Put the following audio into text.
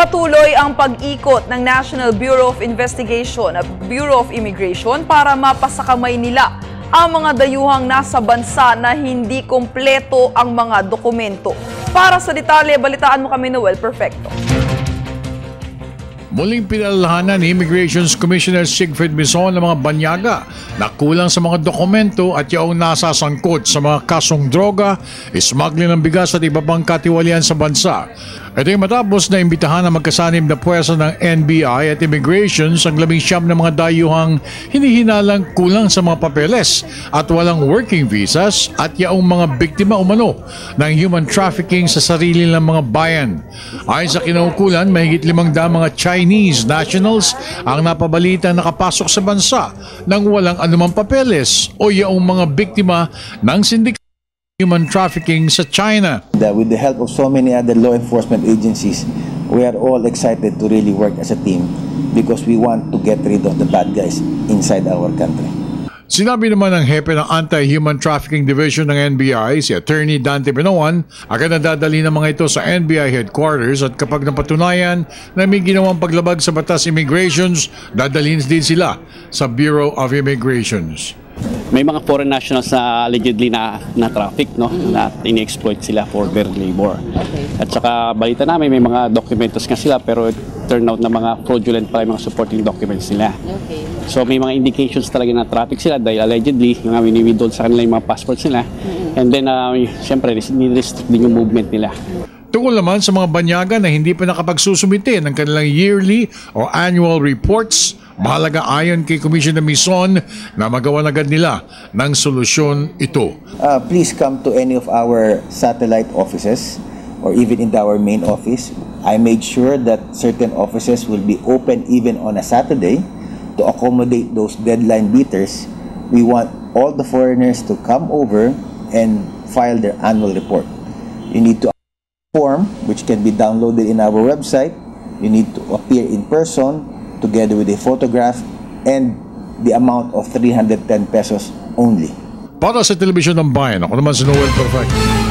Patuloy ang pag-ikot ng National Bureau of Investigation at Bureau of Immigration para mapasakamay nila ang mga dayuhang nasa bansa na hindi kompleto ang mga dokumento. Para sa detalye, balitaan mo kami, Noel Perfecto. Muling pinalalahanan ni Immigrations Commissioner Sigfrid Mison ng mga banyaga na kulang sa mga dokumento at yaong nasasangkot sa mga kasong droga, smuggling ng bigas at iba pang katiwalian sa bansa. Ito ay matapos na imbitahan ng magkasanib na puwersa ng NBI at Immigrations ang 19 na mga dayuhang hinihinalang kulang sa mga papeles at walang working visas at yaong mga biktima umano ng human trafficking sa sarili ng mga bayan. Ayon sa kinaukulan, mahigit 500 mga Chinese nationals ang napabalitang nakapasok sa bansa nang walang anumang papeles o yaong mga biktima ng sindikato human trafficking sa China. With the help of so many other law enforcement agencies, we are all excited to really work as a team because we want to get rid of the bad guys inside our country. Sinabi naman ng hepe ng Anti-Human Trafficking Division ng NBI, si Attorney Dante Pinoan, agad nadadali ng mga ito sa NBI headquarters at kapag napatunayan na may ginawang paglabag sa batas immigrations, dadalhin din sila sa Bureau of Immigrations. May mga foreign nationals na allegedly na traffic, no? Na ini-exploit sila for their labor. At saka balita namin may mga documentos nga sila pero turn out na mga fraudulent pala yung mga supporting documents nila. So may mga indications talaga na traffic sila dahil allegedly yung wini-withhold sa kanila yung mga passports nila. And then siyempre ni-restrict din yung movement nila. Tungkol naman sa mga banyaga na hindi pa nakapagsusumite ng kanilang yearly o annual reports, mahalaga ayon kay Commissioner Mison na magawa agad nila ng solusyon ito. Please come to any of our satellite offices or even in our main office. I made sure that certain offices will be open even on a Saturday to accommodate those deadline beaters. We want all the foreigners to come over and file their annual report. You need to form which can be downloaded in our website. You need to appear in person together with a photograph and the amount of 310 pesos only. Para sa Telebisyon ng Bayan, ako naman si Noel Perfecto.